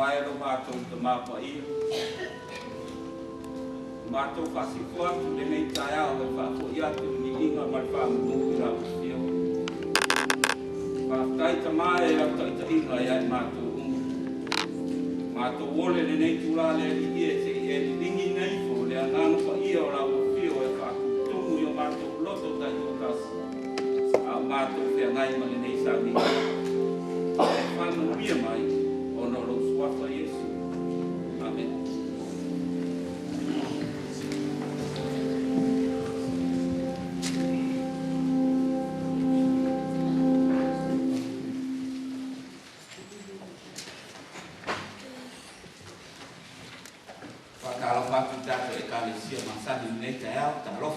vai lo mato te mapa ia. Mato fasi fua le nei taia o fa fo ia tu ni inga mal fa mu ira fio. Fa tai ta mai e ta ta inga ia mato. Mato wole le nei tula le ie se e lingi nei fo le anano fa ia o la fio e fa tu yo mato loto ta yo kas. A mato fe ngai ma le nei sa ni. Fa no mia mai o no lo suafa Yesu. Amen. Kalau waktu jatuh ekali siapa masa di Indonesia ya, kalau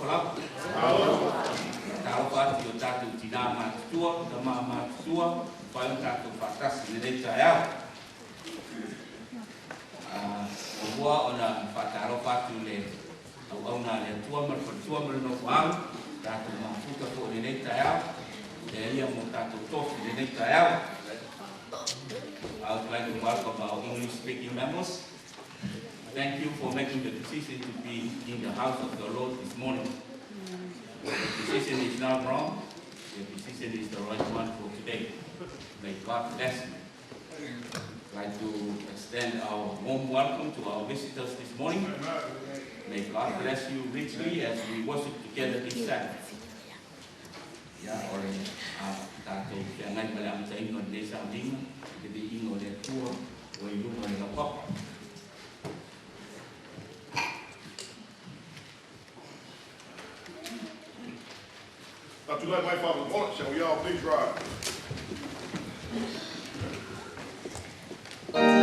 kalau waktu jatuh di Naaman tua, Naaman tua, kalau jatuh batas di Indonesia ya, bahwa orang kalau waktu le, orang le tua merenung jatuh mampu ke Indonesia ya, dia yang mau jatuh tos di Indonesia ya. I would like to welcome our English-speaking members. Thank you for making the decision to be in the house of the Lord this morning. The decision is not wrong. The decision is the right one for today. May God bless you. I'd like to extend our warm welcome to our visitors this morning. May God bless you richly as we worship together this Sabbath. Ya, oleh tato jangan malam saya ingat desa lima, jadi ingat dia tua, oleh rumah dia kok. To let my father's wallet, shall we all please rise? Let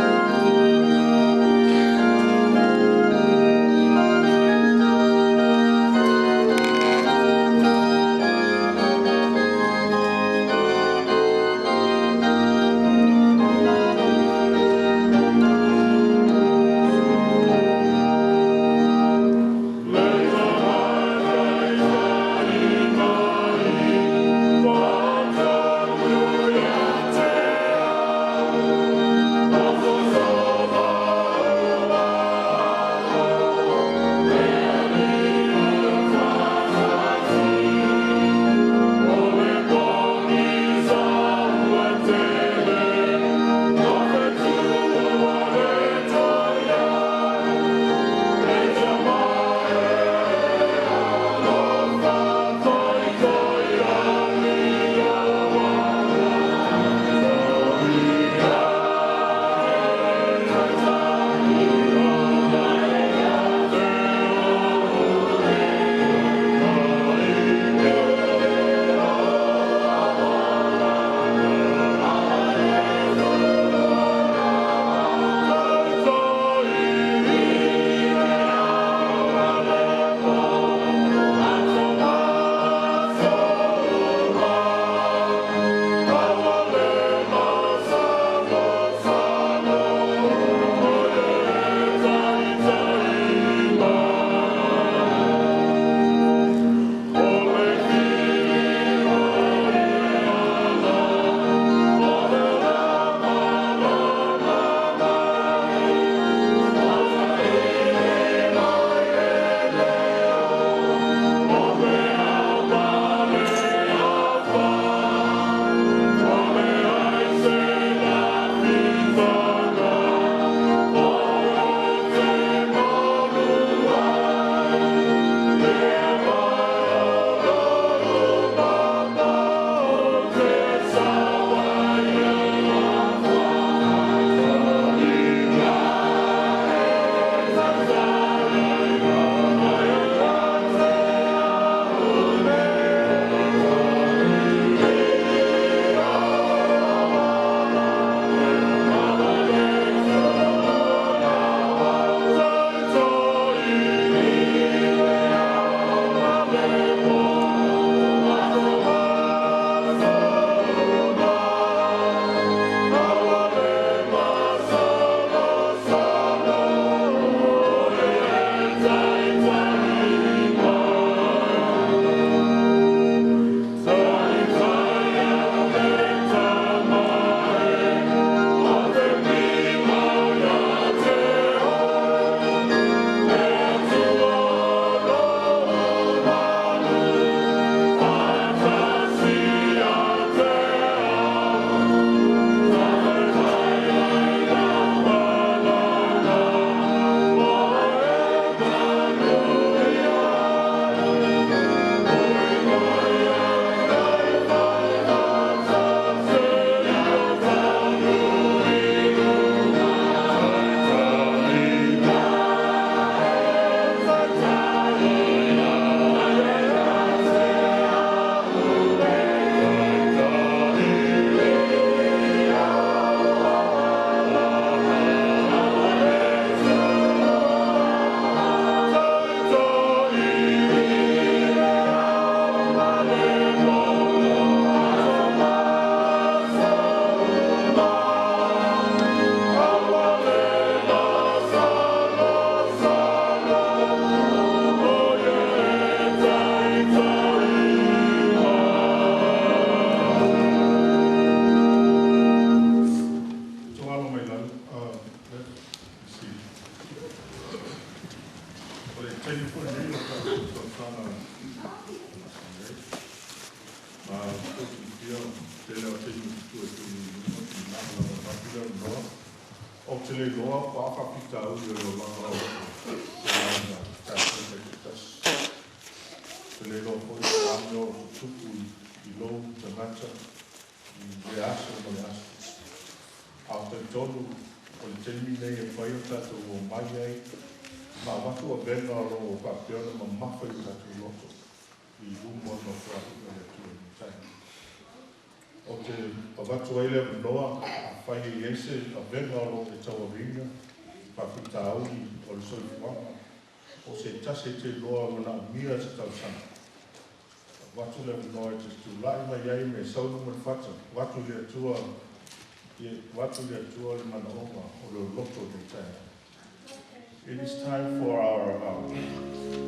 It is time for our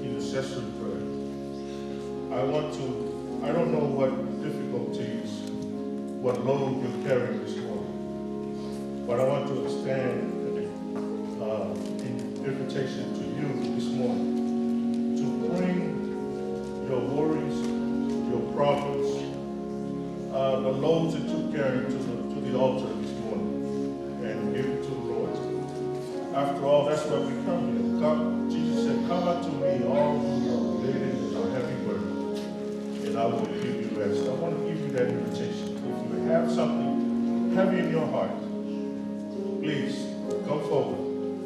intercessory prayer. I don't know what difficulties, what load you're carrying this morning, but I want to extend an invitation to you this morning to bring your worries, your problems, the loads that you're carrying to the altar this morning and give it to the Lord. After all, that's why we come here. Jesus said, come unto me, all who are laden and are heavy burdened, and I will give you rest. I want to give you that invitation. If you have something heavy in your heart, please come forward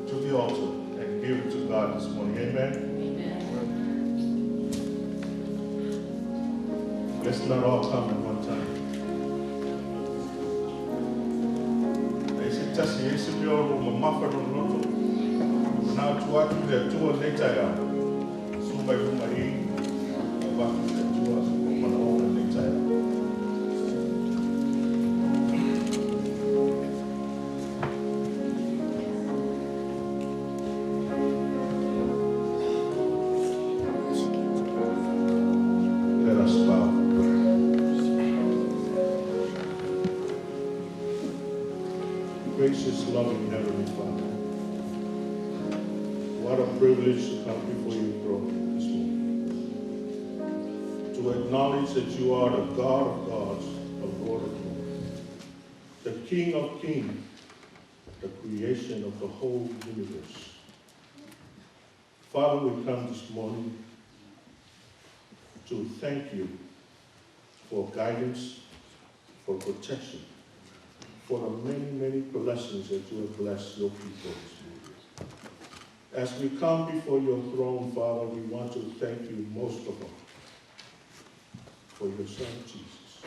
to the altar and give it to God this morning. Amen? Amen. Let's not all come at one time. Now to what you have to later, so by whom I what you have to us on all later. Let us bow. Gracious, loving Heavenly Father, what a privilege to come before your throne this morning. To acknowledge that you are the God of gods, the Lord of lords, the King of kings, the creation of the whole universe. Father, we come this morning to thank you for guidance, for protection, for the many, many blessings that you have blessed your people this morning. As we come before your throne, Father, we want to thank you most of all for your Son, Jesus,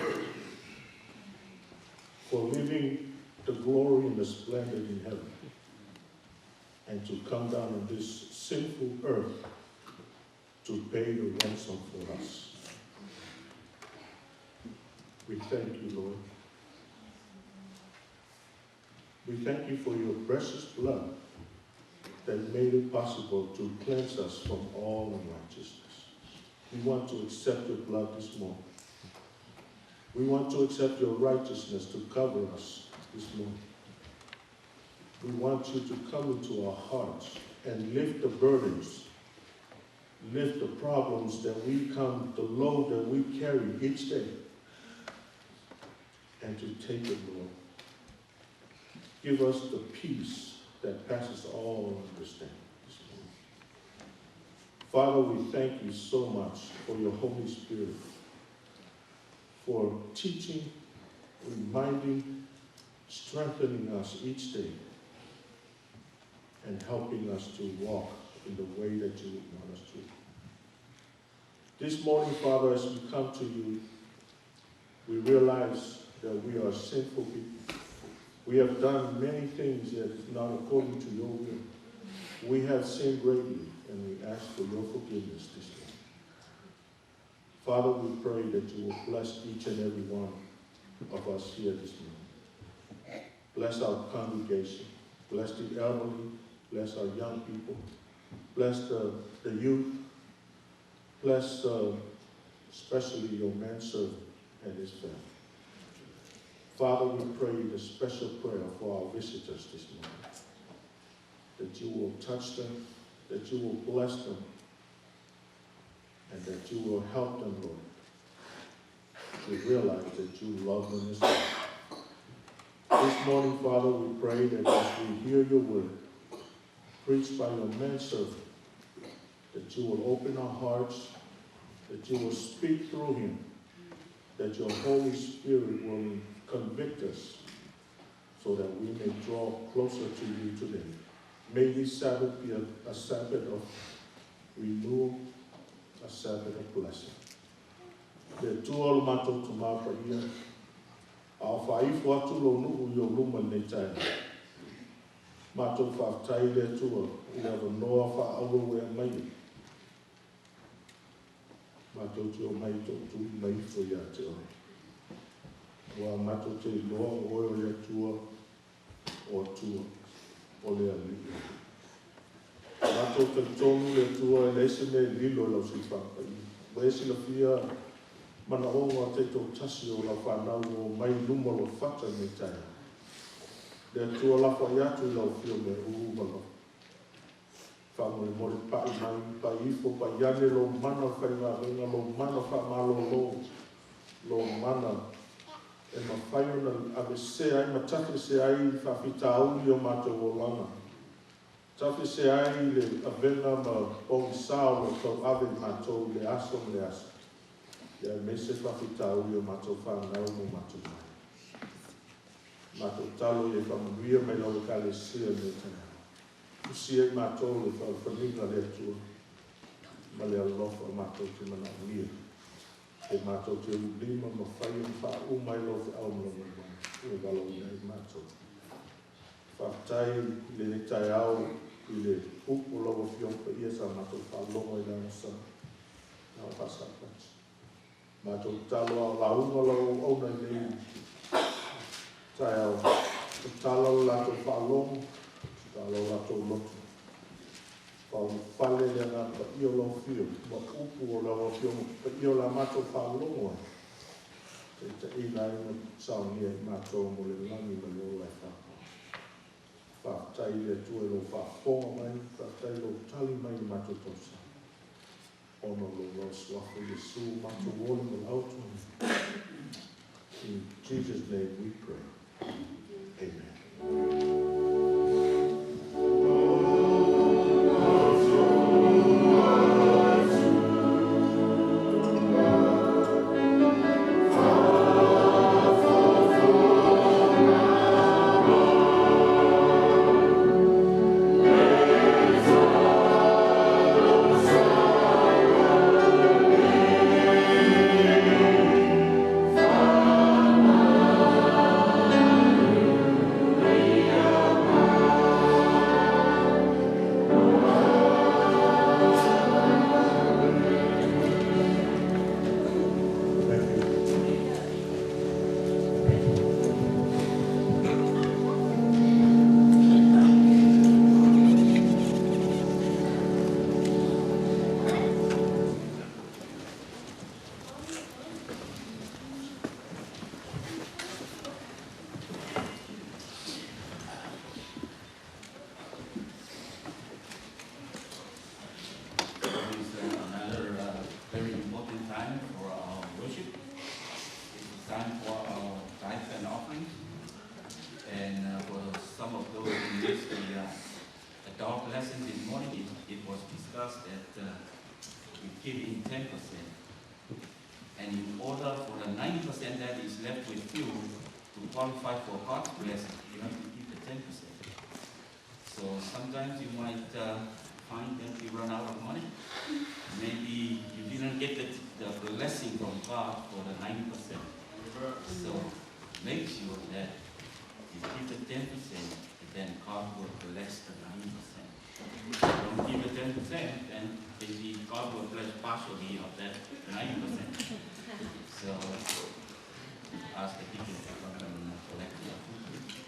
for living the glory and the splendor in heaven, and to come down on this sinful earth to pay the ransom for us. We thank you, Lord. We thank you for your precious blood that made it possible to cleanse us from all unrighteousness. We want to accept your blood this morning. We want to accept your righteousness to cover us this morning. We want you to come into our hearts and lift the burdens, lift the problems that we come, the load that we carry each day, and to take it, Lord. Give us the peace that passes all understanding this morning. Father, we thank you so much for your Holy Spirit, for teaching, reminding, strengthening us each day, and helping us to walk in the way that you would want us to. This morning, Father, as we come to you, we realize that we are sinful people. We have done many things that is not according to your will. We have sinned greatly, and we ask for your forgiveness this morning. Father, we pray that you will bless each and every one of us here this morning. Bless our congregation. Bless the elderly. Bless our young people. Bless the youth. Bless especially your manservant and his family. Father, we pray the special prayer for our visitors this morning, that you will touch them, that you will bless them, and that you will help them, Lord, to realize that you love them as well. This morning, Father, we pray that as we hear your word, preached by your manservant, that you will open our hearts, that you will speak through him, that your Holy Spirit will convict us so that we may draw closer to you today. May this Sabbath be a Sabbath of renewal, a Sabbath of blessing. Le tua mato tu mapa ia, a whaifu atu lo nuhu yo luma nei tai. Mato whaftai le tua, ila noa whaauro e mai. Mato te o mai to tu mai fo ia te o. Wa mato te loa o le tua o tua o le alii. Mato te tonu le tua e leise me lilo lau si whapai. Waesi la fia Manaoa te tō tasi o la whanau o mai luma lo whata me tai. Le tua la whaiatu lau fio me uumalo. Whamore mori pai mai, pai ifo, pai yane lo mana whainga renga, lo mana whamalo lo mana. E ma whaiona ave se ai, ma take se ai, whawhita auli o mato o lana. Take se ai le avena ma pongi sao o tau ave mato le aso le aso. Ia me se whawhita auli o mato whanau mo mato mai. Mato talo e whamuia me lau ka le sia me tana. Usia i mātou le whawhinga le atua, ma le alofa mātou te mana uia. E mātou te ulima ma whai o wha umai lo te aumanga mai, ue walo ia i mātou. Whaftai le ne tai au i le upu lawa whionka ia sa mātou whalonga i lana sa, nao pasa pats. Mātou talo au launga lau auna i nei tai au, talo lato whalonga, talo lato loto. Pau whale le ngā pa io lau whio, ma upu o lau whio, pa io la mato whalonga. Te te ina ina saunia i mato mo le langi ma le olai whapa. Whaftai le tue lo whaponga mai, whaftai lo tali mai i mato tosa. Ono lo lo swafa Yesu, mato wole mo lautu. In Jesus' name we pray. Amen. Giving 10%. And in order for the 90% that is left with you to qualify for God's blessing, you have to give the 10%. So sometimes you might find that you run out of money. Maybe you didn't get the blessing from God for the 90%. So make sure that you give the 10%, and then God will bless the 90%. If you don't give the 10%, then maybe God will bless partially of that 90%. So ask the people to come and collect your food.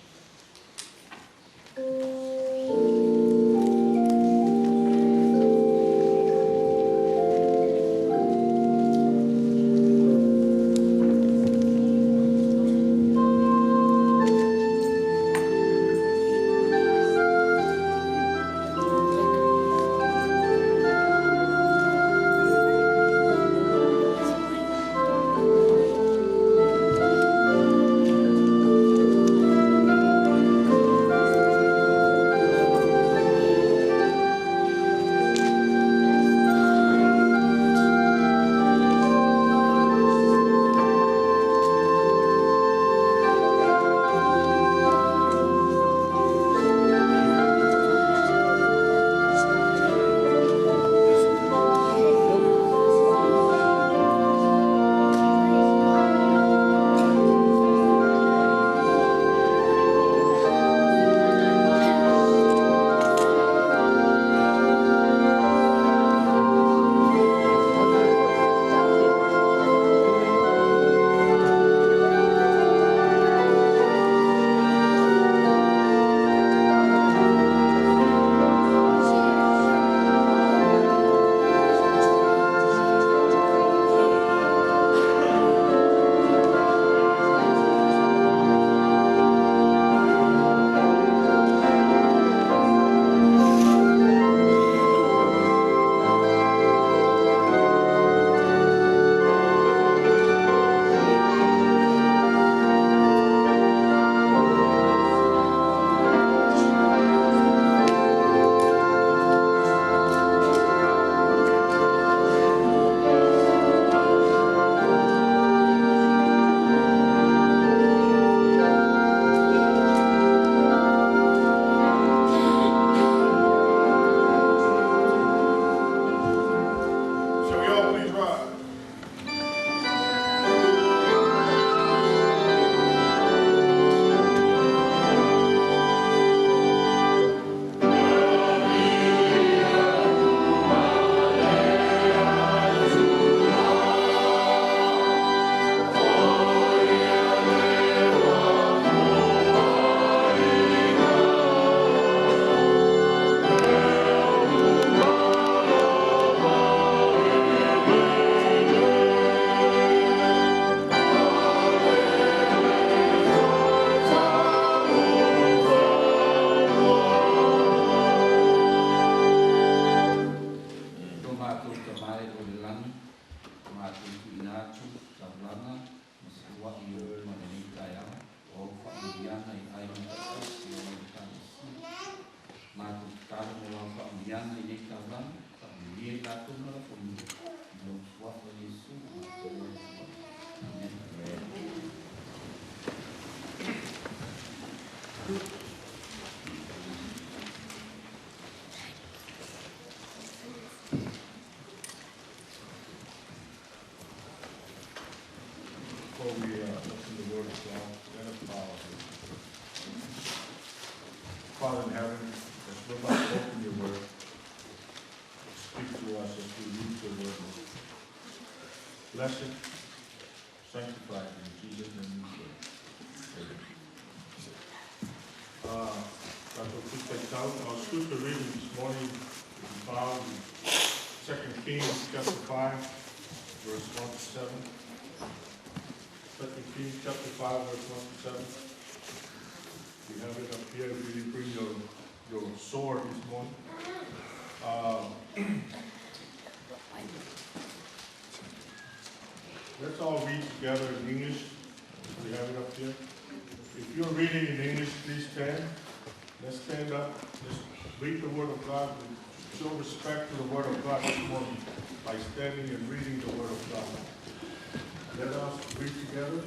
Mātu tāra mo lau whaamiana i nei tāwanga, whaaminia tātou nara whamu. Nau tuafa Yesu, mātou nara. Amen. Before we listen to the word of God, let us bow. Father in heaven, as we're about to open your word, speak to us as we read your word. Bless it, sanctify it, in Jesus' name we pray. Our scripture reading this morning is found in 2 Kings chapter 5, verse 1 to 7. 2 Kings chapter 5, verse 1 to 7. We have it up here if you didn't bring your sword this morning. Let's all read together in English. We have it up here. If you're reading in English, please stand. Let's stand up. Let's read the Word of God. Show respect to the Word of God this morning by standing and reading the Word of God. Let us read together.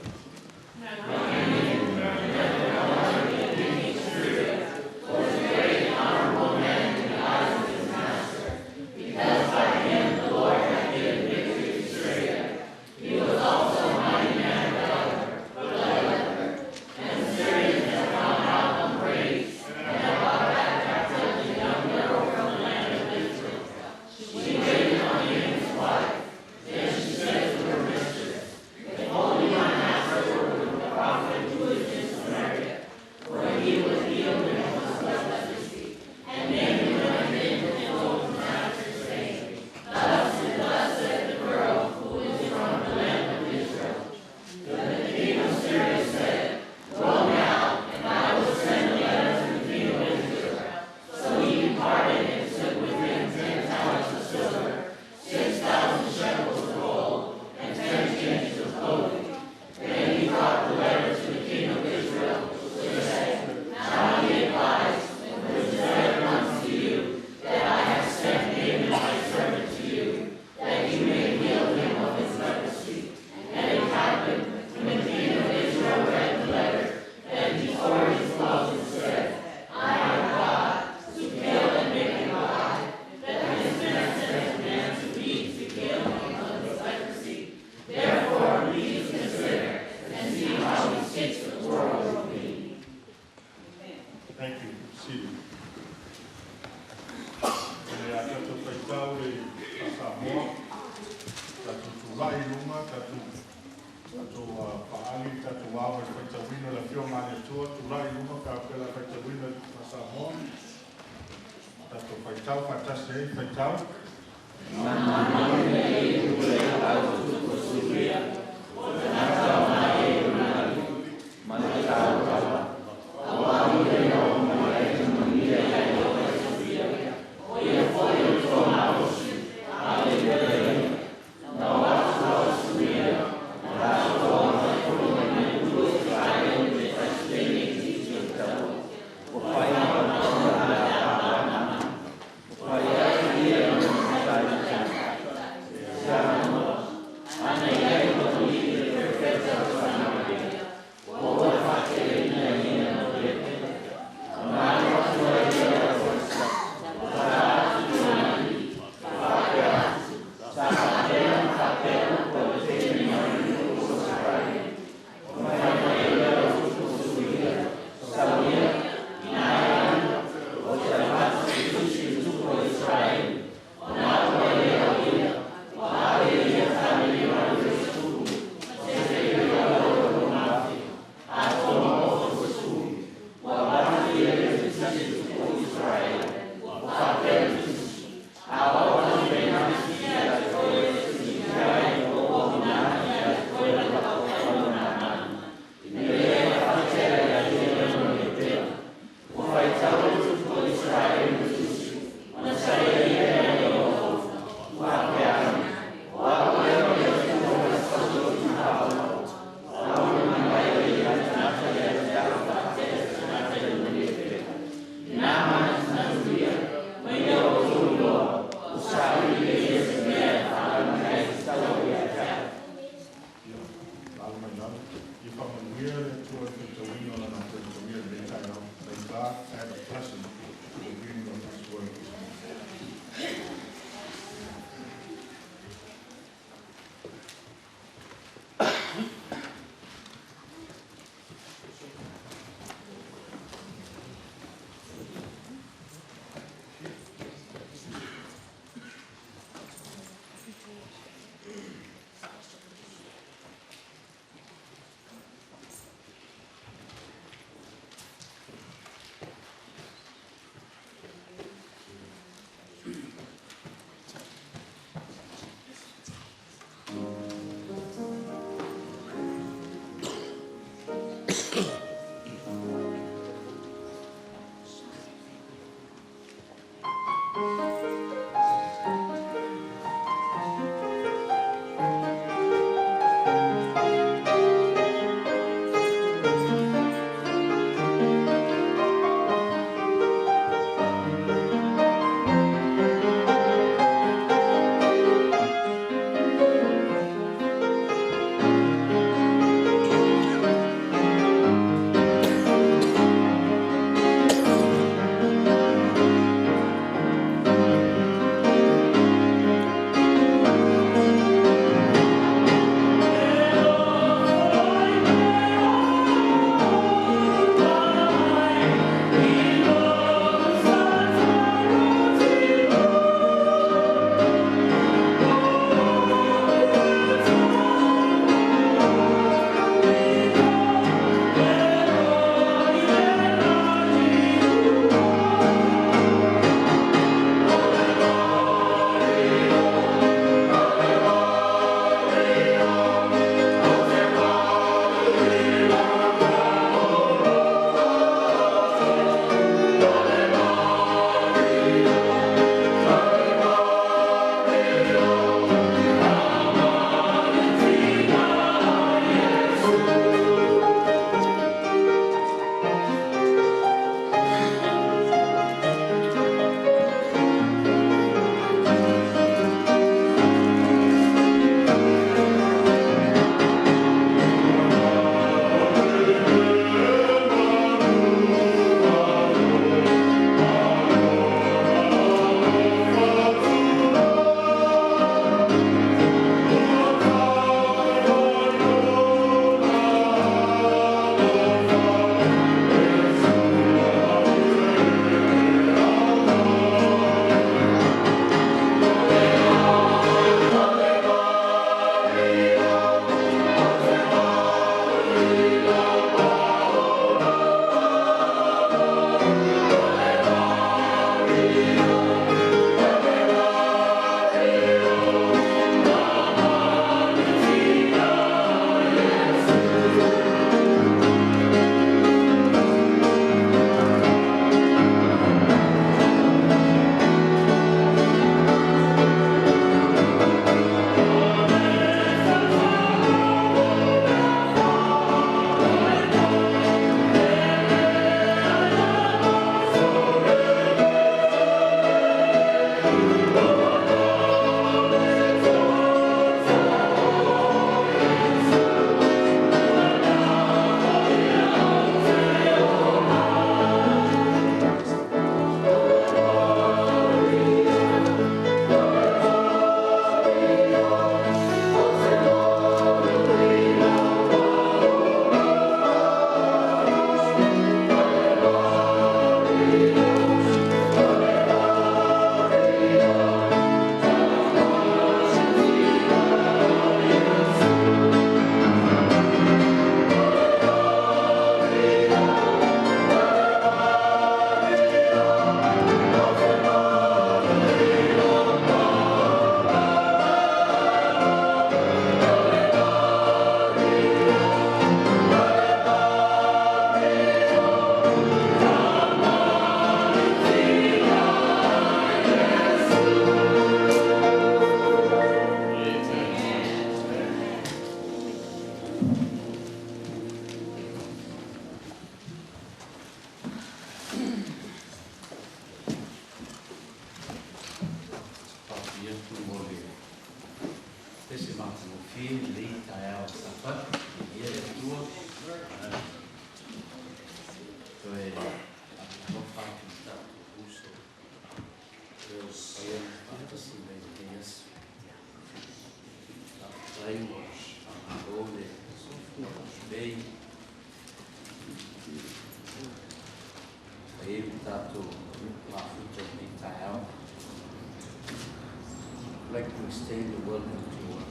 I'd like to extend a welcome to our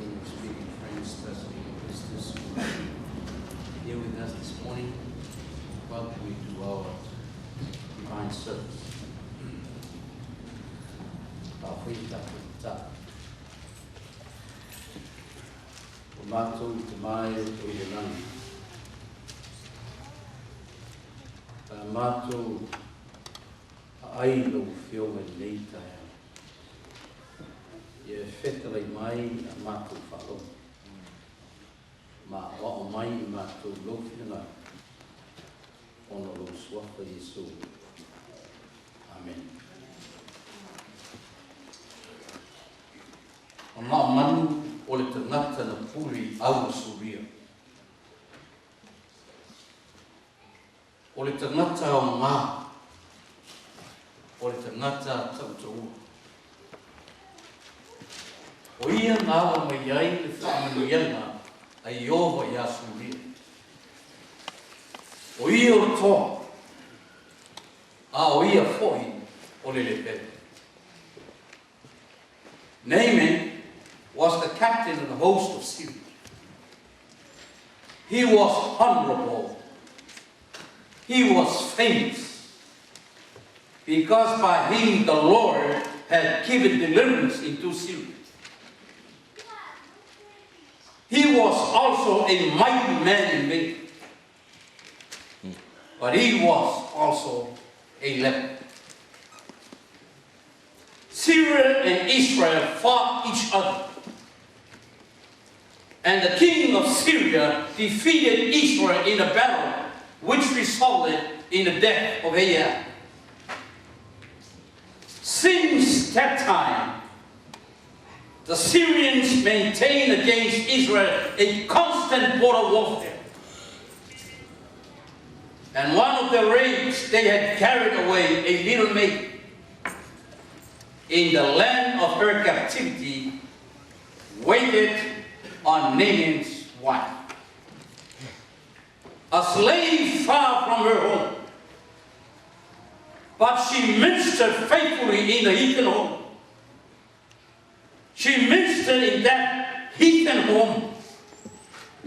English-speaking friends, especially visitors who are here with us this morning. Welcome you to our divine service. O mātou te mai o te irangi. Mātou ai lo fionga nei tae. Ia whetalai mai a mātou whalo. Ma o mai I mātou lo whianga. Ono lo S.O.S.F Yesu. Amen. O Naaman o le tangata na puri au suria. O le tangata o ngā. O le tangata tautua. O ia ngāwa mai ai le whamanuianga a Iova I a suria. O ia o toa. A o ia foi o le lepere. Naaman was the captain of the host of Syria. He was honorable. He was famous. Because by him the Lord had given deliverance into Syria. He was also a mighty man in faith. But he was also a leper. Syria and Israel fought each other. And the king of Syria defeated Israel in a battle which resulted in the death of Ahab. Since that time, the Syrians maintained against Israel a constant border warfare. And one of the raids, they had carried away a little maid. In the land of her captivity, waited on Naaman's wife. A slave far from her home. But she ministered faithfully in the heathen home. She ministered in that heathen home.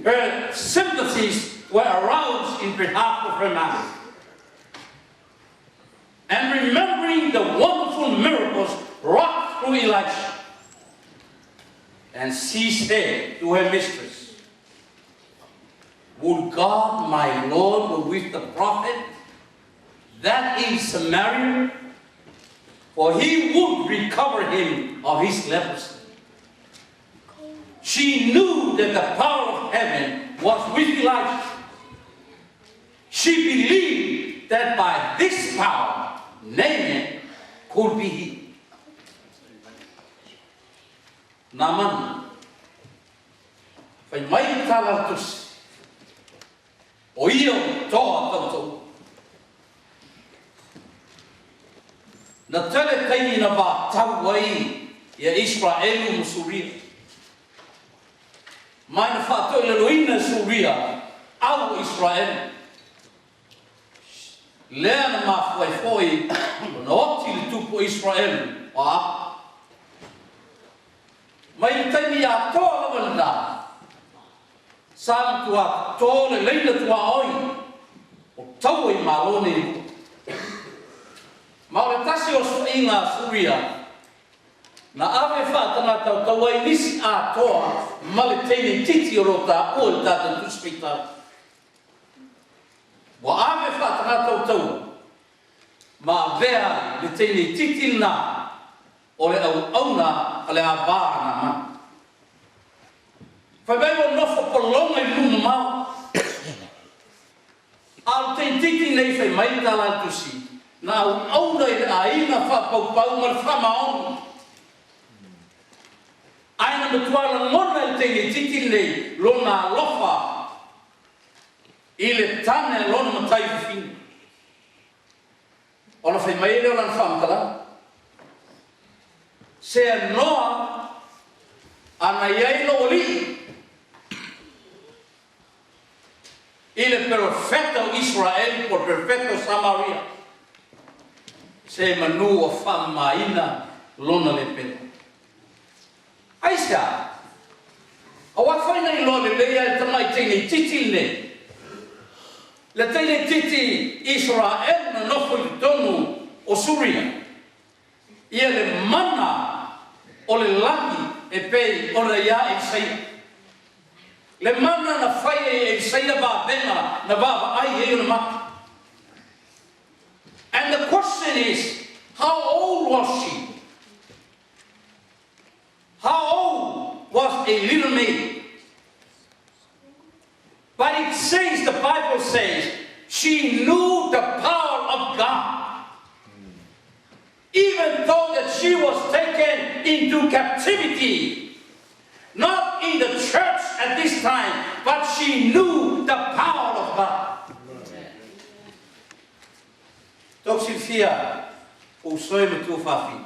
Her sympathies were aroused in behalf of her master. And remembering the wonderful miracles wrought through Elijah, and she said to her mistress, would God my Lord be with the prophet that in Samaria? For he would recover him of his leprosy. She knew that the power of heaven was with Elijah. She believed that by this power, Naaman could be healed. Naaman, fai mai tala tusi, o ia toa tautau. Na tele taini na ba tau ai ia Israelu musuria. Mai na whātou le loina suria au Israel. Lea na mawhai foi na oti le tupu Israel o apa. Mai taini a toa lawa na sa tua tō le leina tua oi o tau i marone i ma o le tasi o suinga suria na ave whātanga tau tau ai nisi a toa ma le teine titi o rota o le tata tuspita wa ave whātanga tau tau ma vea le teine titi na o le au auna a le awaa na ma. Whai bai o nofo polonga I luma mau. Al te titi nei whai mai tala tusi. Na au auna I le aina whapaupau ma le whamaonu. Aina matuala ngona I te titi nei lona lofa. I le tane lona matai whiwhini. Ona whai mai leo lan whamkala. Se noa ana iai lo li il perfetto Israel por perfetto Samaria se Manuao famaina lona le pena aisa awa faina I lo le leia tamai tene titi le tene titi Israel na nofo I tonu o Suria ia le mana o le laki e pei o le ia e sei. Le mana na whai e sei na vāwenga na vāwa ai e o na mata. And the question is, How old was she? How old was a little maid? But it says, the Bible says, she knew the power of God. Even though that she was taken into captivity, not in the church at this time, but she knew the power of God. Toxifia, usoi me tu fafi.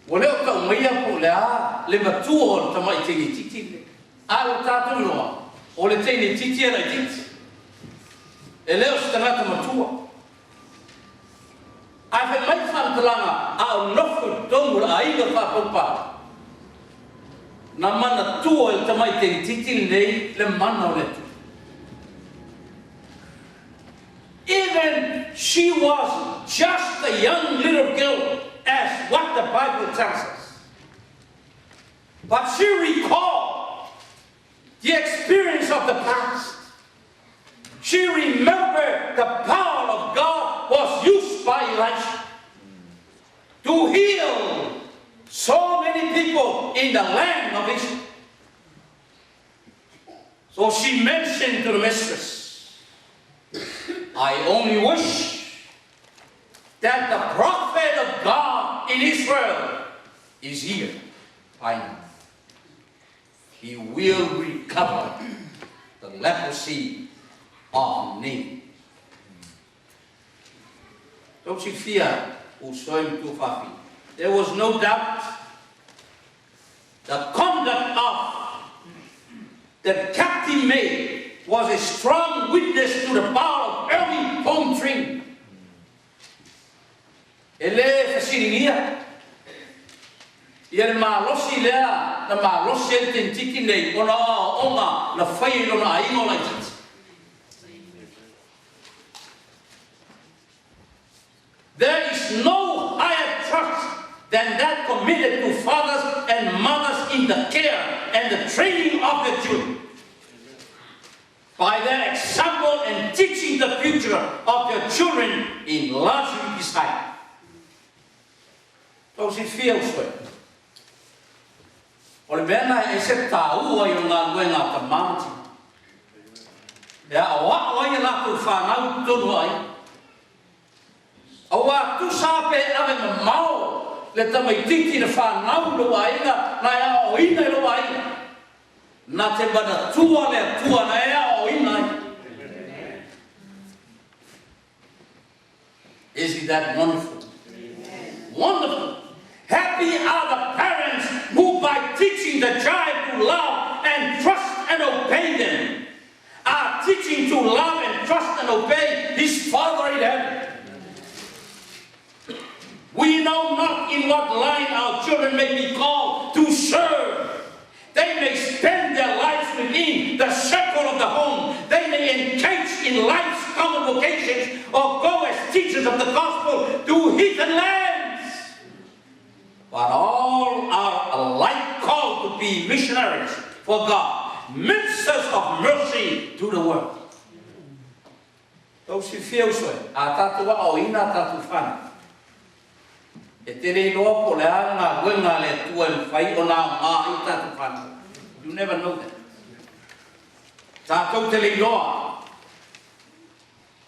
Oleo ka Mauia po lea le matuo ta mai tini titi. Alo tatu loa. O le tini titi ana titi. E leo stana ta matua. Ai fe mai fantalanga a nofu tongu la ainga fa popa. Na mana tuo el ta mai tini titi nei le mana o le tu. Even she was just a young little girl, as what the Bible tells us. But she recalled the experience of the past. She remembered the power of God was used by Elijah to heal so many people in the land of Israel. So she mentioned to the mistress, I only wish that the prophet of God in Israel is here by now. He will recover the leprosy of Naaman. Don't you fear, Usoim Tufafi? There was no doubt the conduct of the captive maid was a strong witness to the power of early home training. Ele fasilinia. Ia malosi lea, na malosi el tentiki nei, ona onga, na whai lona aingo lai titi. There is no higher trust than that committed to fathers and mothers in the care and the training of the children. By their example and teaching the future of their children in luxury design. Those it feels with. Or when I said, Tau, you're not going up the mountain. There are what you not to find out to know. Awa tu sape ave mau le tamai titi na fa nau lo ainga na ya o ina lo ainga na te bana tua le tua na ya o ina. Isn't that wonderful? Wonderful. Happy are the parents who by teaching the child to love and trust and obey them are teaching to love and trust and obey his Father in heaven. We know not in what line our children may be called to serve. They may spend their lives within the circle of the home. They may engage in life's common vocations or go as teachers of the gospel to heathen lands. But all are alike called to be missionaries for God, ministers of mercy to the world. Those who feel so, atatua o ina tatu fan. E tere loa po le anga wenga le tua le whai o nā ngā ita tu whānau. You never know that. Tātou te le loa.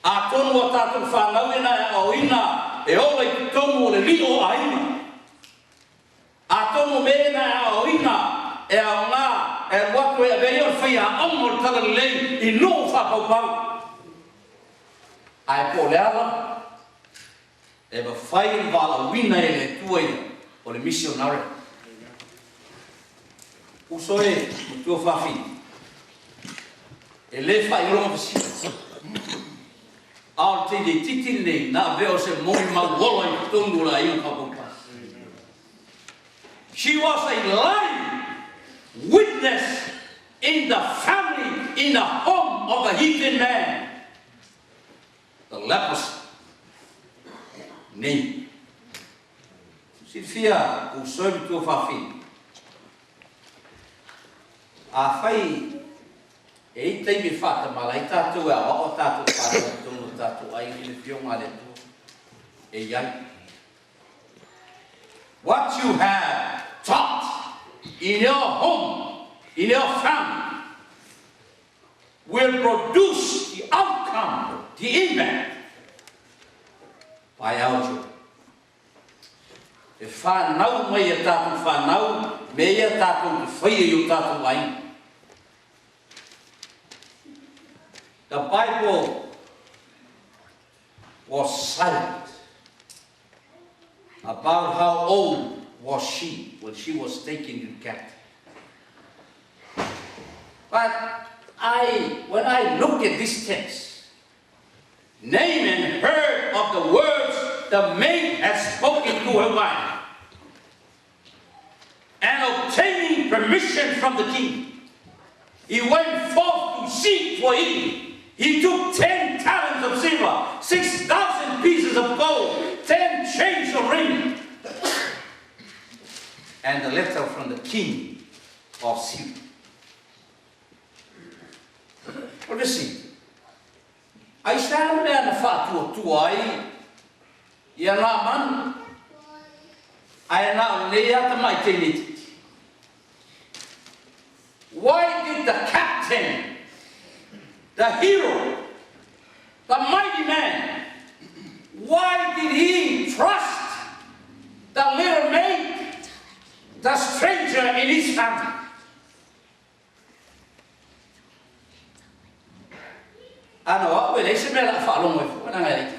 A tonu o tātou whānau ina o ina e ola i tonu o le li o aina. A tonu mena o ina e a ngā e watu e vei o whai a ongo tala lei i no whakaupau. Ai po le ala. E va fai vala wina e le tuai o le missionary. Uso e tua fafi. E le fai ronga visi. Al te de titi nei na veo se moi magola i tungu la i kapupa. She was a live witness in the family, in the home of a heathen man. The leprosy. Nei. Silfia, o sonho tua fafi. A fai e te mi fata malai tatu a o tatu fata tunu tatu ai le pionga le tu. e iai. What you have taught in your home, in your family, will produce the outcome, the impact, by our children. E whanau mai e tātou whanau, me e tātou te whaia i o tātou ai. The Bible was silent about how old was she when she was taken in captive. But when I look at this text, Naaman heard of the words the maid had spoken to her wife, and obtaining permission from the king, he went forth to seek for him. He took 10 talents of silver, 6,000 pieces of gold, 10 chains of raiment, and a letter from the king of Syria. Well, listen, I stand there and fatu tuai, ia Naaman, I now lay out my tenit. Why did the captain, the hero, the mighty man, why did he trust the little maid, the stranger in his family? Ano wa wele se mela fa lo mo fu na ngai.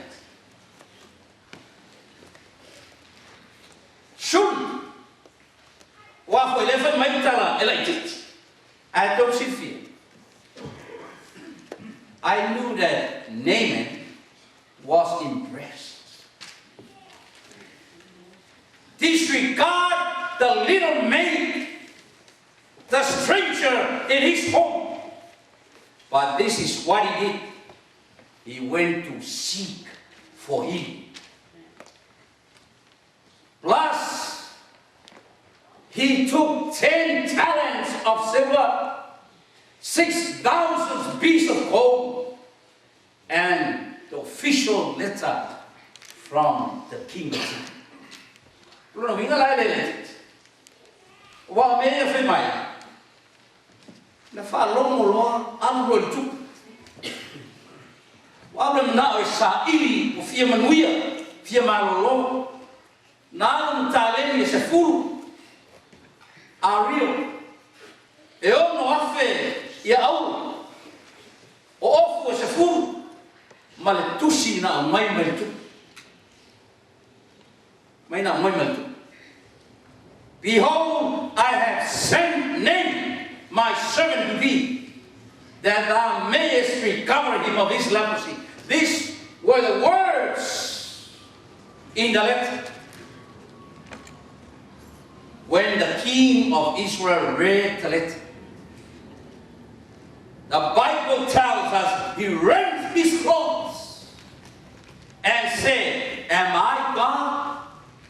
Shun wa wele fa mai tala elected. I don't see fear. I knew that Naaman was impressed. Disregard the little maid, the stranger in his home. But this is what he did. He went to seek for him. Plus, he took 10 talents of silver, 6,000 pieces of gold, and the official letter from the king. Manuao sa iri o fia Manuia, fia malolo, na taleni se fulu, ario, e ono afe ia au, o ofu se fulu, ma le tusi na o mai mai tu, mai na mai mai tu. Behold, I have sent Naaman, my servant to thee, that thou mayest recover him of his leprosy. These were the words in the letter. When the king of Israel read the letter, the Bible tells us he rent his clothes and said, am I God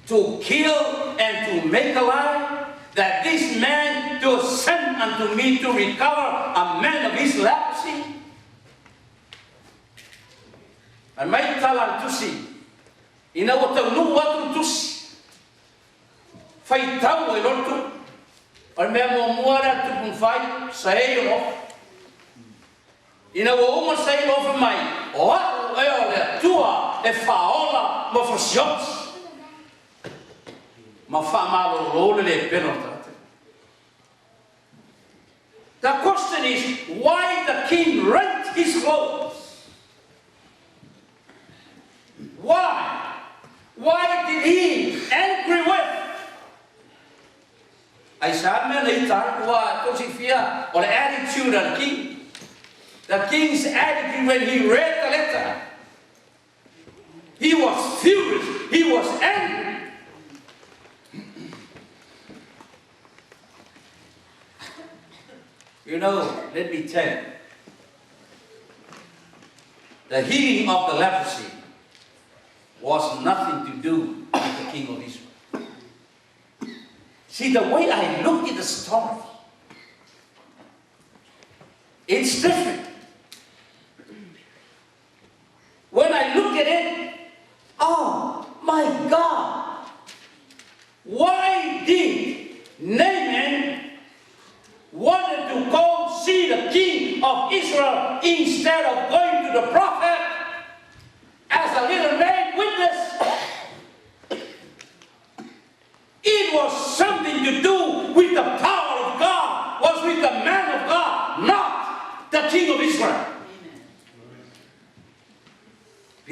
to kill and to make alive, that this man doth send unto me to recover a man of his leprosy? And may tala tusi, ina wata nu watu tusi, fai tau e lontu, or me mo muara tu pun fai sai lo, ina wo uma sai lo for mai, o e ole tua e faola mo for shots, ma fa malo lo le penalty. The question is, why the king rent his clothes? Why? Why did he angry with? I said, man, they talk about the attitude of the king. The king's attitude when he read the letter. He was furious. He was angry. You know, let me tell you. The healing of the leprosy was nothing to do with the king of Israel. See, the way I look at the story, it's different. When I look at it, oh,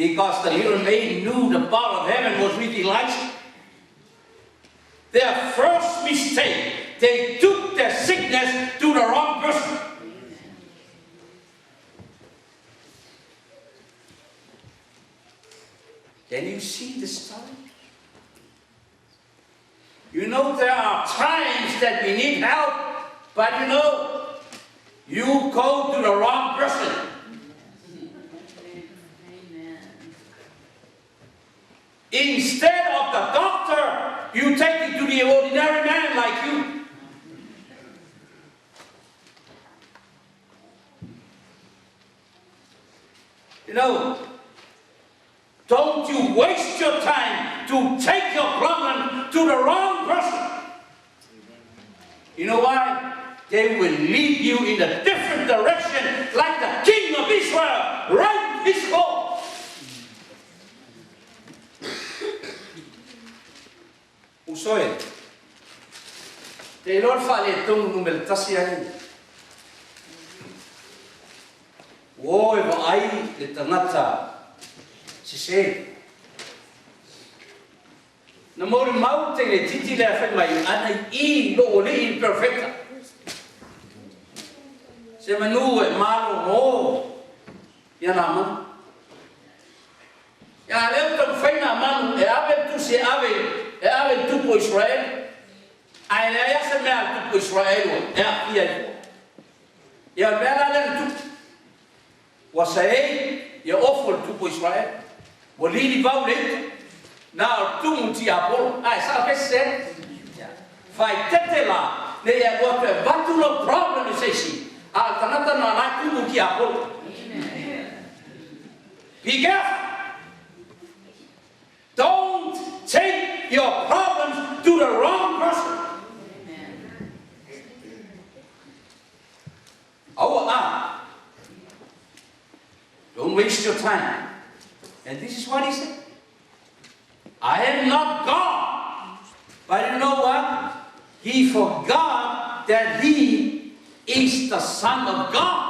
Because the little maid knew the power of heaven was with Elijah. Their first mistake, they took their sickness to the wrong person. Can you see the story? You know, there are times that we need help, but you know, you go to the wrong person. Instead of the doctor, you take it to the ordinary man like you. You know, don't you waste your time to take your problem to the wrong person. You know why? They will lead you in a different direction, like the king of Israel, right his course. Usoe, te lor fale tonu numel tasiai. Wo e va ai le tangata si se. Na mori mau te le titi le afe mai ana I lo ole imperfecta. Se manu e malo mo ya Naaman. Ya leu tam fai Naaman e ave tu se ave e ave tu po Israel. Ai le ya se me tu po Israel e a ia. Ya bela le tu. Wasai ya offer tu po Israel. Walili vau le. Na tu muti apol. Ai sa pe se. Fai tete la ne ya go te batu lo problem se si. Al tanata na na tu muti apol. Be careful. Don't take your problems to the wrong person. Oh, don't waste your time. And this is what he said. I am not God. But you know what? He forgot that he is the Son of God.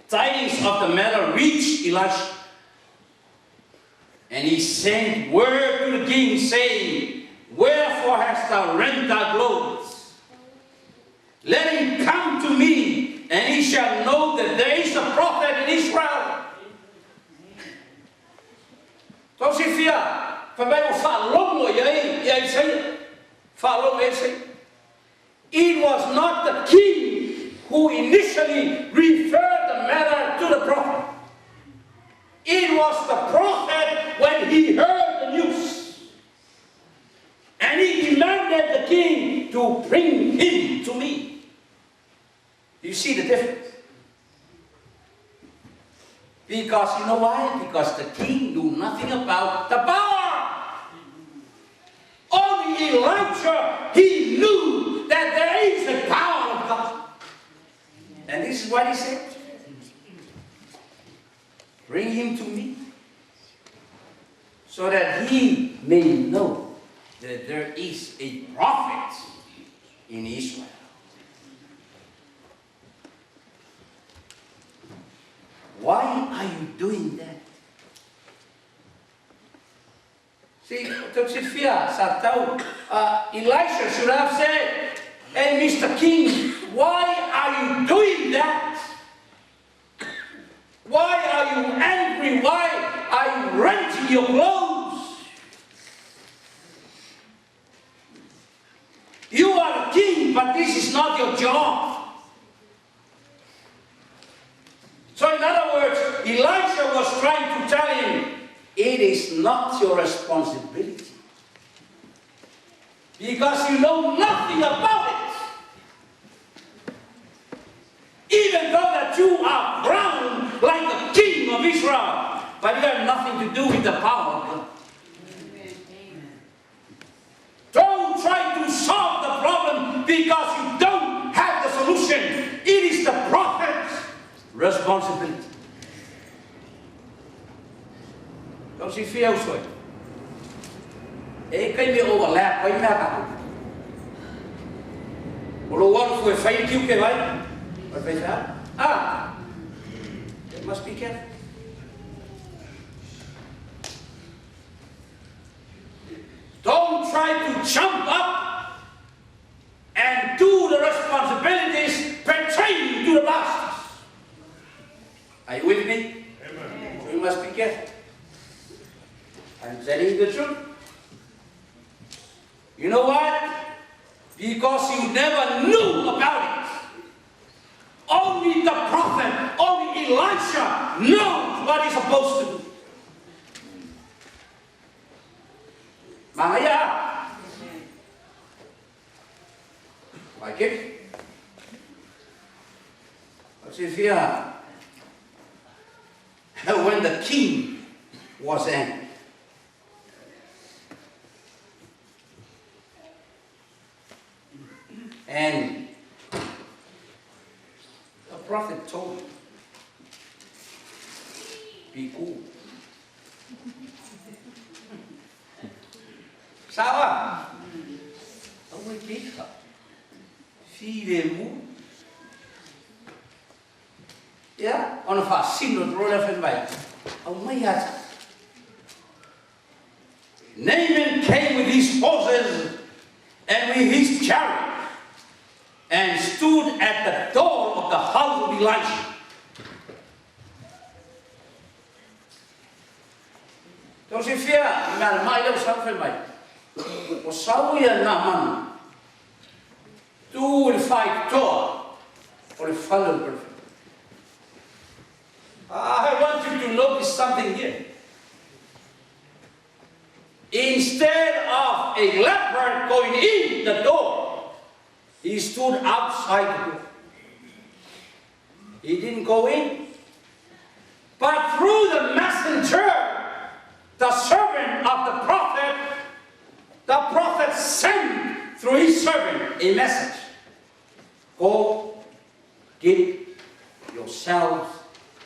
Tidings of the matter reached Elisha. And he sent word to the king, saying, Wherefore hast thou rent thy clothes? Let him come to me, and he shall know that there is a prophet in Israel. It was not the king who initially referred the matter to the prophet. It was the prophet when he heard the news. And he demanded the king to bring him to me. You see the difference? Because you know why? Because the king knew nothing about the power. Only Elijah, he knew that there is the power of God. And this is what he said. Bring him to me, so that he may know that there is a prophet in Israel. Why are you doing that? See, Elisha should have said, Hey, Mr. King, why are you doing that? Why are you angry? Why are you renting your clothes? You are a king, but this is not your job. So in other words, Elijah was trying to tell him, it is not your responsibility. Because you know nothing about it. Even though that you are crowned like the king of Israel, but you have nothing to do with the power of God. Don't try to solve the problem because you don't have the solution. It is the prophet's responsibility. Don't you feel so? Cái overlap với nhau. Olo waru fue fai kiu ke vai. But they said, they must be careful. Don't try to jump up and do the responsibilities pertaining to the pastors. Are you with me? Amen. So you must be careful. I'm telling you the truth. You know why? Because you never knew about it. Only the prophet, only Elisha knows what he's supposed to do. Mauia. Like it? What's if here? When the king was angry. And the prophet told him, be cool. Sawa? Away kika. Fide mu. Yeah, on a fascino roller of invite. Away at. Naaman came with his horses and with his chariot and stood at the door of the house of Elisha. Então se fia, minha mãe eu sabe mai. O Samoan Naaman, tu will fight Torah for a fallen prophet. I want you to notice something here. Instead of a leper going in the door, he stood outside the door. He didn't go in. But through the messenger, the servant of the prophet sent through his servant a message. Go give yourselves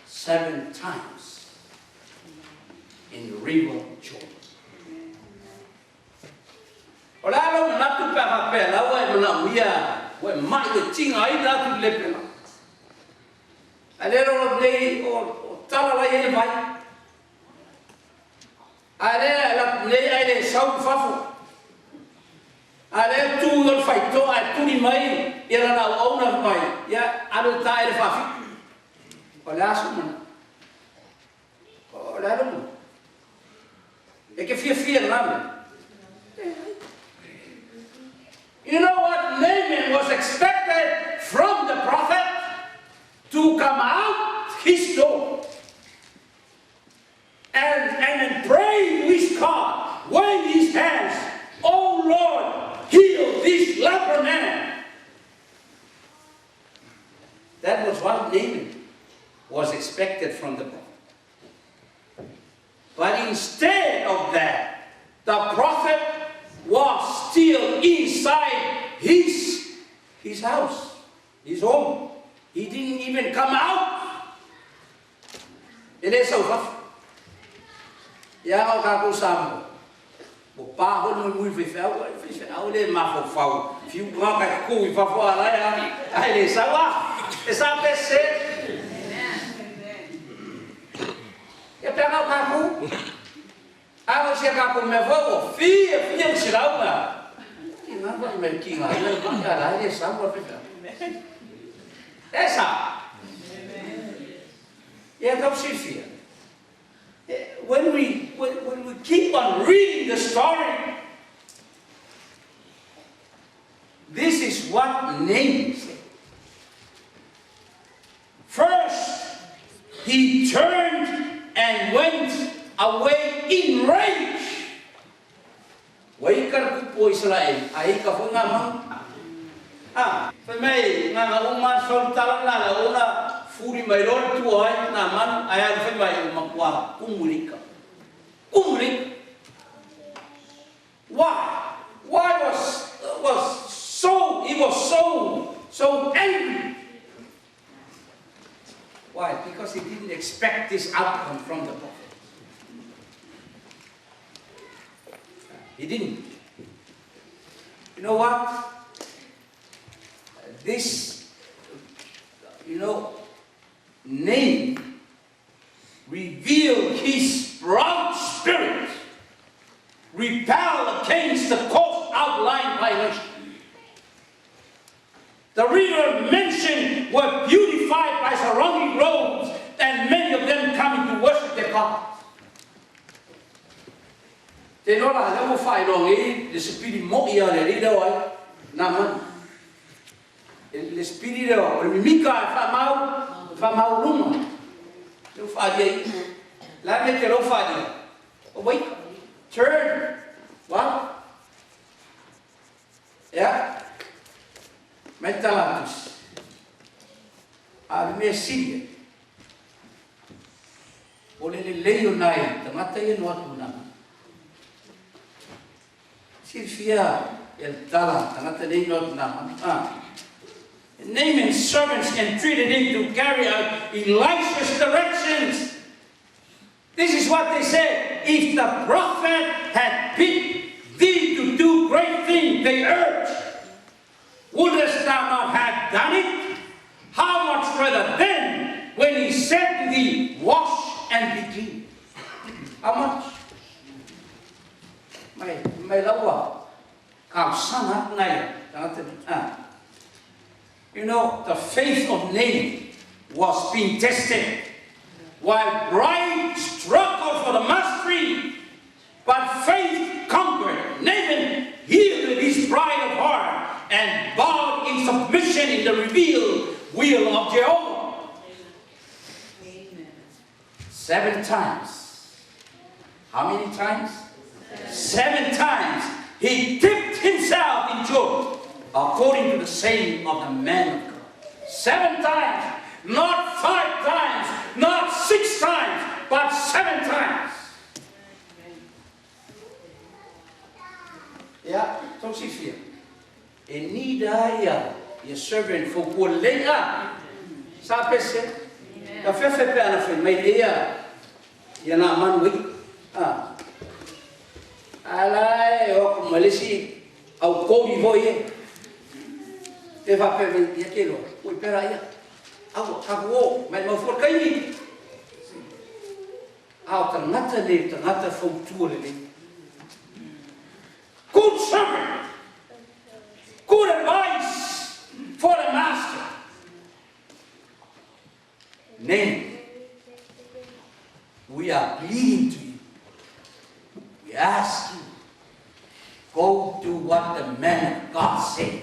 7 times in the river Jordan. Olalo menatu pera we Mauia we mai we tinga ai natu lepena. Alero nei o tala la ele vai. Ale la nei ele sau fafu. Ale tu no fai to a tu ni mai era na ona mai ya alu ta ele fafi. Olha asuma. Olha lo. É que fia nada. You know what? Naaman was expected from the prophet to come out his door and pray to his God, wave his hands, oh Lord, heal this leper man. That was what Naaman was expected from the prophet. But instead of that, the prophet was still inside his house, his home. He didn't even come out. It is So.S.F. Ya ka ko sambo. O pa ho no mui fe au le ma fo fau. Fiu ga ka ko i fa fo ala ya. Ai le sawa. Esa pese. Amen. Ya pega ka ko. Ako siya ka po me vo, fia sila ba. Ina ba me kinga, ina ba ka la sa mo fe. Esa. Yeah, that's it. When we keep on reading the story, this is what Naaman said. First, he turned and went away in rage. Waikar po Israel, ay ka po nga mang. Famay nga uma soltalan na una furi mayroon tu ay naman ay famay umakwa umulik. Why he was so angry? Why? Because he didn't expect this outcome from the prophet. He didn't. You know what? this, name revealed his proud spirit, rebel against the course outlined by election. The river mentioned were beautified by surrounding roads, and many of them coming to worship their God. Thế nó là nó phải rồi nghĩ the spirit Mauia này đi đâu ấy Naaman. The spirit đó mình Mika pha mau đúng không? Nó phải gì? Làm cái nó phải gì? Wait, turn, what? Yeah. Mentalatus. Arme Syria. Boleh leleo nai tengata yang waktu nama. Sylvia el tala tengata leleo nama. Naaman's servants entreated him to carry out Elisha's directions. This is what they said. If the prophet had bid thee to do great things, they urged, wouldest thou not have done it? How much further then, when he said to thee, wash and be clean? How much? Mày lâu à? Cảm sang hát này. The faith of Naaman was being tested. While pride struggled for the mastery, but faith conquered. Naaman yielded his pride of heart and bowed in submission in the revealed will of Jehovah. Amen. 7 times. How many times? 7 times he dipped himself in Jordan, according to the saying of the man of God. 7 times, not 5 times, not 6 times, but 7 times. Yeah, don't see fear. And neither your servant for Kulega. Sapese, the Fefe benefit made here. You're not man weak. Alai, or Malisi, au Cody Boye. If I pay the kilo, we pay a walk, my mouth for Kaini. Out another day, another from Tully. Good servant, good advice for the master. Name, we are pleading to you. We ask you, go do what the man of God said.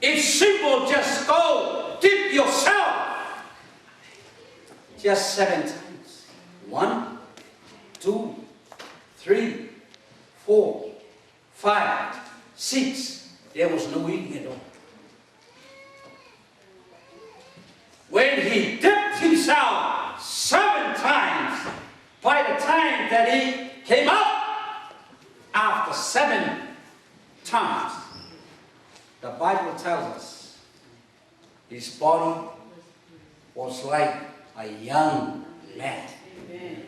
It's simple, just go dip yourself. Just 7 times. 1, 2, 3, 4, 5, 6. There was no eating at all. When he dipped himself 7 times, by the time that he came up, after 7 times, the Bible tells us his body was like a young lad. Amen.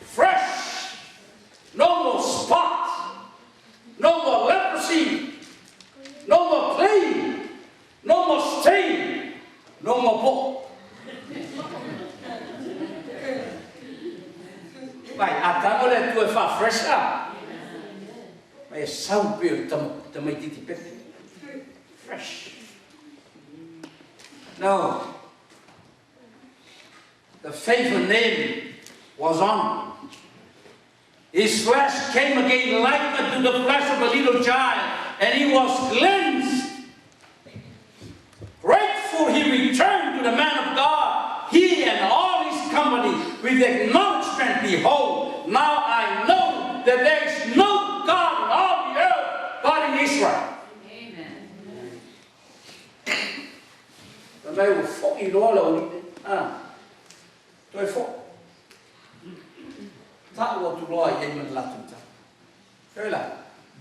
Fresh, no more spot, no more leprosy, no more plague, no more stain, no more book. Vậy ta có lên tuổi phá fresh up. Vậy sau biểu tâm mấy tí biết. Fresh. No. The faith of Naaman was on. His flesh came again like unto the flesh of a little child, and he was cleansed. Grateful he returned to the man of God, he and all his company, with acknowledgement, behold, now I know that there is no God in all the earth but in Israel. Đây một phút gì đó là tôi phút ta có tụi lo vậy mình là tụi ta. Thế là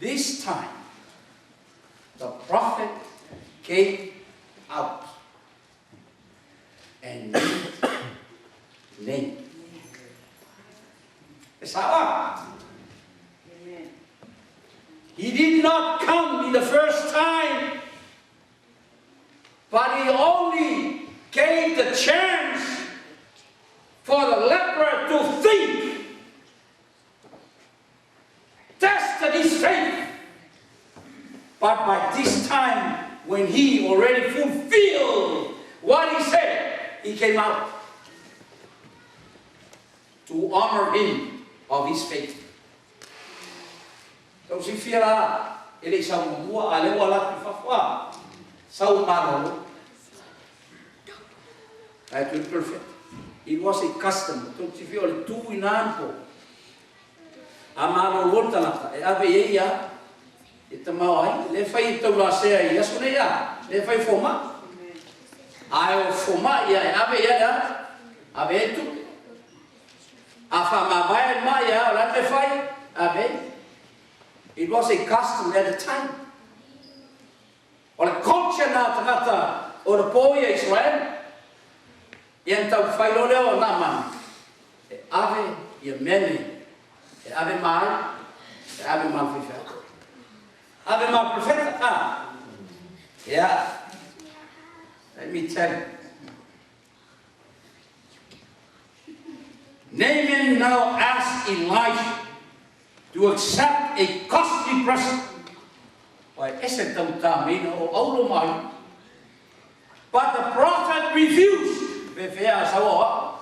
this time the prophet came out and named. Sao à? He did not come in the first time, but he only gave the chance for the leper to think, tested his faith. But by this time, when he already fulfilled what he said, he came out to honor him of his faith. Tau si whiara, ele sa mua a lewa laki whawha, sau marolo. That was perfect. It was a custom. Tau si whiara, tu inanpo. A marolo tanata, e ave eia, e tamau ai, le whai tau la sea ia, sune ia, le whai foma. Ai o foma ia, e ave ia, ave etu. A whamawai mai ia, o la te whai, ave. It was a custom at the time. O le culture nā tangata o le pōia Israel, ian tau whailore o Naaman, e ave ia mene, e ave mai, e ave mai whiwhea. Ave mai profeta, ah. Yeah. Let me tell you. Naaman now asked Elijah to accept a costly present. Why, ese tau tamina o aulo mai. But the prophet refused. Vevea sawa.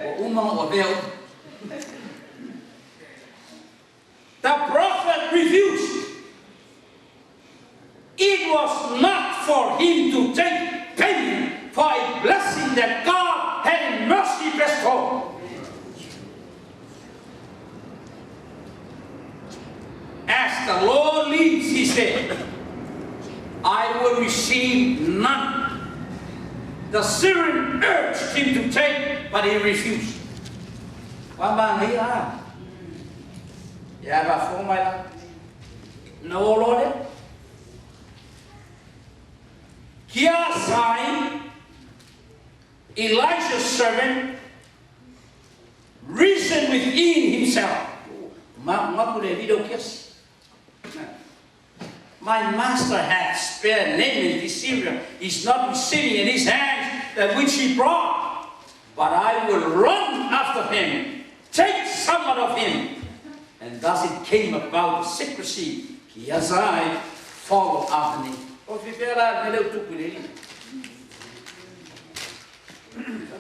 O umang o veo. The prophet refused. It was not for him to take payment for a blessing that God had in mercy bestowed. As the Lord leads, he said, I will receive none. The Syrian urged him to take, but he refused. No, Lord. Kiasai, Elijah's servant, reasoned within himself. My master hath spared Naaman the Syrian. He's not receiving in his hands that which he brought. But I will run after him, take somewhat of him. And thus it came about the secrecy. Kiasai followed after me.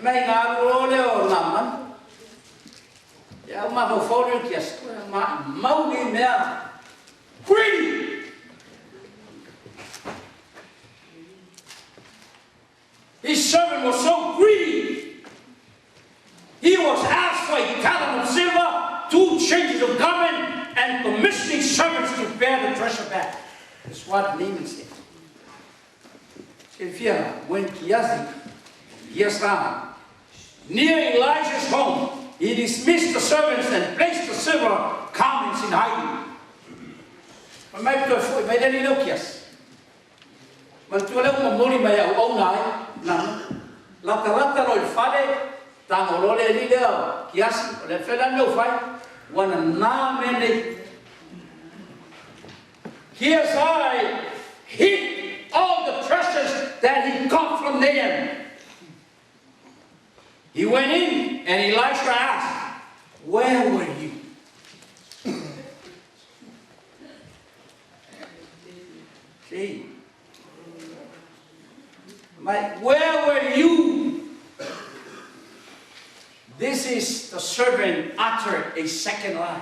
May ngā role o Naaman. Ya ma follow kias. Maui mea. Greedy. His servant was so greedy. He was asked for a talent of silver, 2 changes of garment, and commissioning servants to bear the treasure back. That's what Naaman said. When Kiasi, near Elijah's home, he dismissed the servants and placed the silver garments in hiding. May they look, yes. When to let them money by our own eye, Lata no fade, Tamolole leader, Kiasi, the fella no fight, one and Naaman. Here's I hid all the treasures that he got from them. He went in and Elisha asked, where were you? See? Where were you? This is the servant uttered a second lie.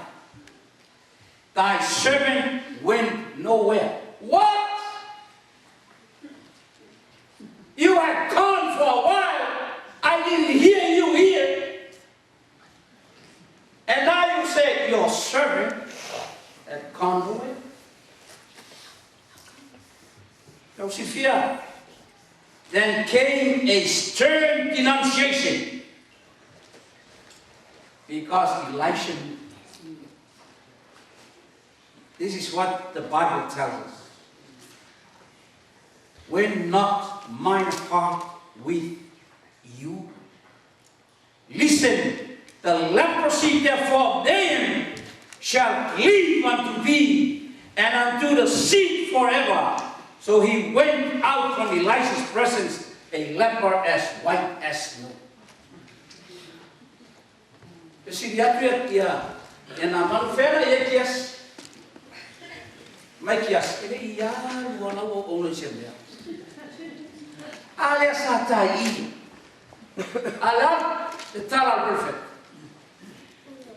Thy servant went nowhere. What? You had gone for a while. I didn't hear you here. And now you say your servant had gone away. Joseph, then came a stern denunciation because Elisha. This is what the Bible tells us. When not mine heart with you. Listen, the leprosy therefore then shall cleave unto thee, and unto the seed forever. So he went out from Elisha's presence, a leper as white as snow. Kasi dia ia Naaman fera ia kias. Mai kias ini ia luana o ono semia. Ale satai. Ala tala perfect.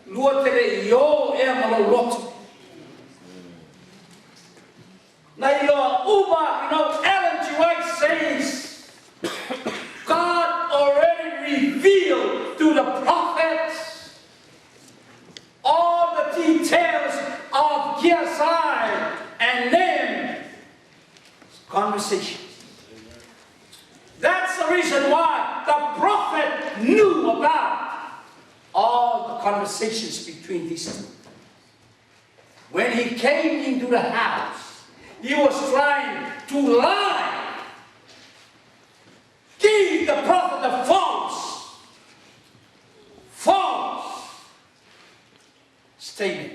Lua tere yo e malo lot. Now, Ellen G. White says, God already revealed to the prophets all the details of Gehazi and Naaman's conversation. That's the reason why the prophet knew about all the conversations between these two. When he came into the house, he was trying to lie, give the prophet a false statement.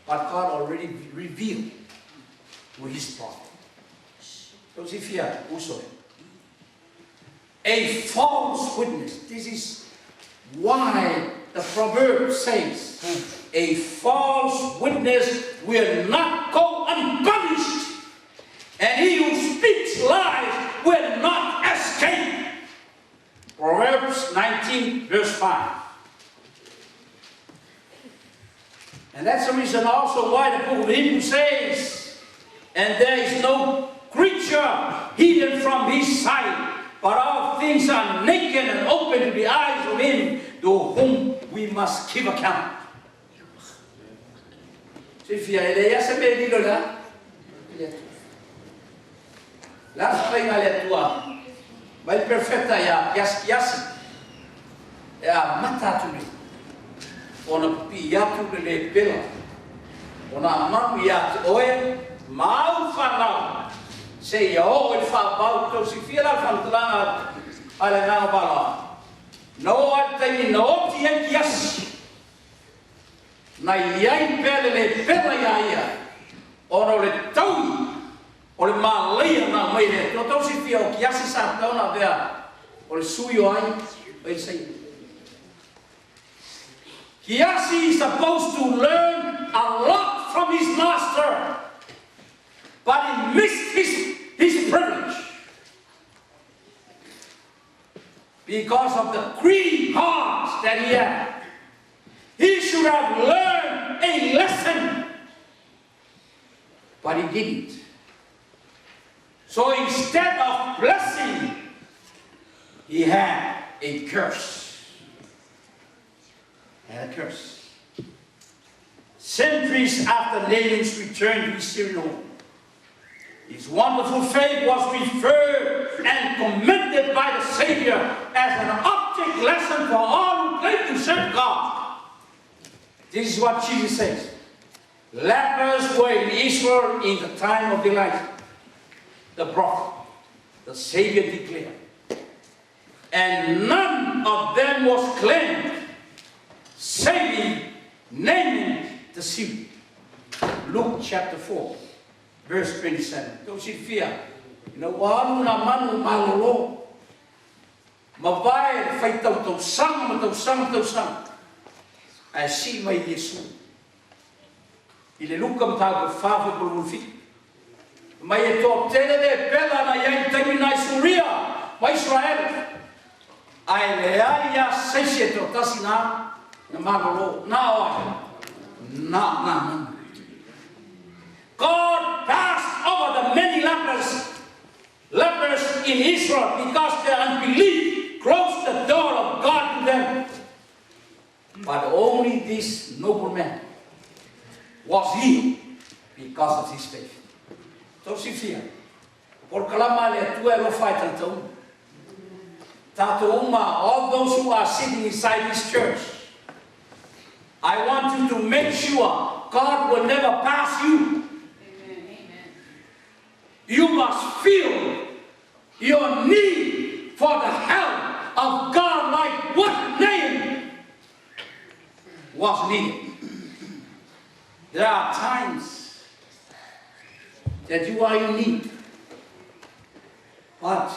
But God already revealed to his prophet. So if you are also a false witness, this is why the proverb says, a false witness will not go unpunished, and he who speaks lies will not escape. Proverbs 19, verse 5. And that's the reason also why the book of Hebrews says, and there is no creature hidden from his sight, but all things are naked and open to the eyes of him to whom we must give account. Sifia ele ya sebe di lola. La spinga le tua. Vai perfetta ya yas. Ya mata tu ni. Ona pia tu le pela. Ona Mauia oe mau fanau. Se yo el fa bau to sifia la fantlanga ale na bala. No altai no ti yas. Na iai pele le pela ia ono le tau o le malaya na mai le to si fia o kiasi sa tau na vea o le suyo ai o sei kiasi is supposed to learn a lot from his master, but he missed his privilege because of the greedy heart that he had. He should have learned a lesson, but he didn't. So instead of blessing, he had a curse. Centuries after Naaman's return to his Syrian home, his wonderful faith was referred and commended by the Savior as an object lesson for all who claim to serve God. This is what Jesus says. Lepers were in Israel in the time of Elijah, the prophet. The Savior declared. And none of them was cleansed, saving Naaman the Syrian. Luke chapter 4, verse 27. Don't you fear? Walu na manu malolo. Mabay, fay tau sang. I see my Yesu. Ile lukam tau fafa bululfi. Mai to tele de pela na yang temi na Suria, ma Israel. Ai le ya seshe to tasina na magolo na na. God passed over the many lepers in Israel because their unbelief closed the door of God to them. But only this nobleman was healed because of his faith. So si fia, por kalama le tua lo fai tanto. Tato uma, all those who are sitting inside this church, I want you to make sure God will never pass you. Amen. You must feel your need for the help of God like what Naaman was needed. that you are in need, but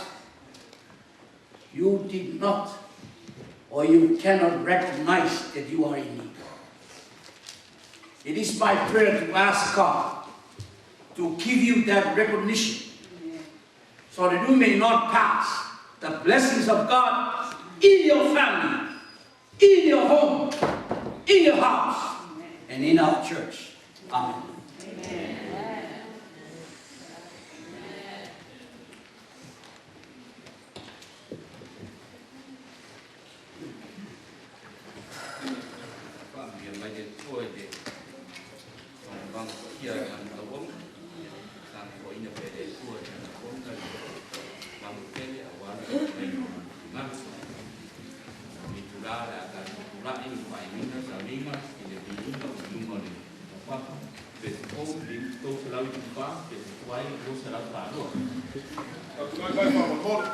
you did not, or you cannot recognize that you are in need. It is my prayer to ask God to give you that recognition, so that you may not pass the blessings of God in your family, in your home, in your house, and in our church. Amen. Amen. Tonight, my Father, Lord,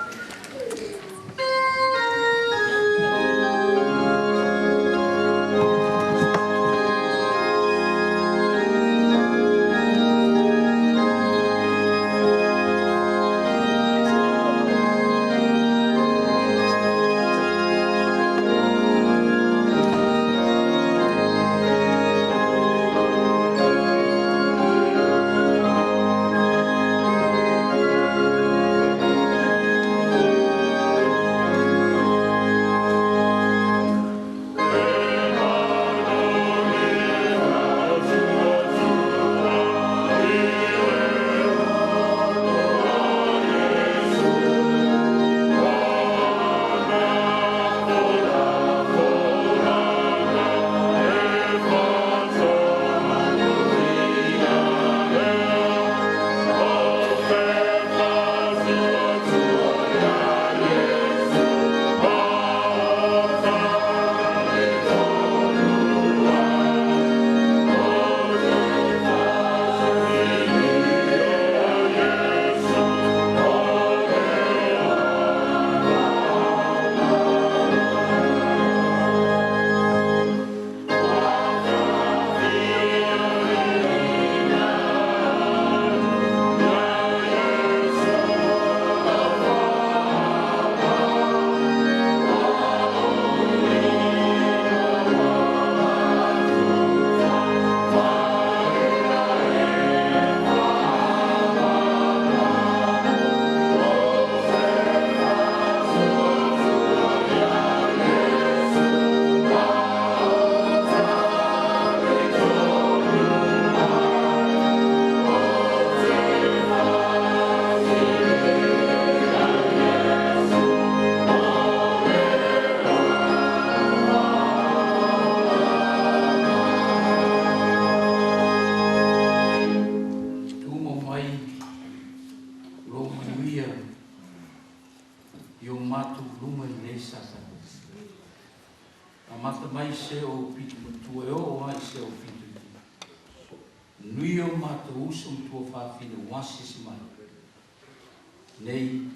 nei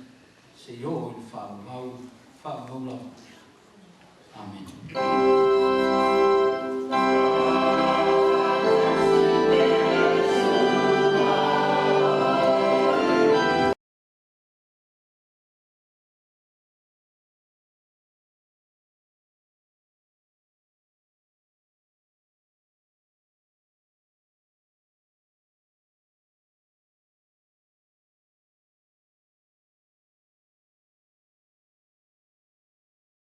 se yo il fa mau la. Amen.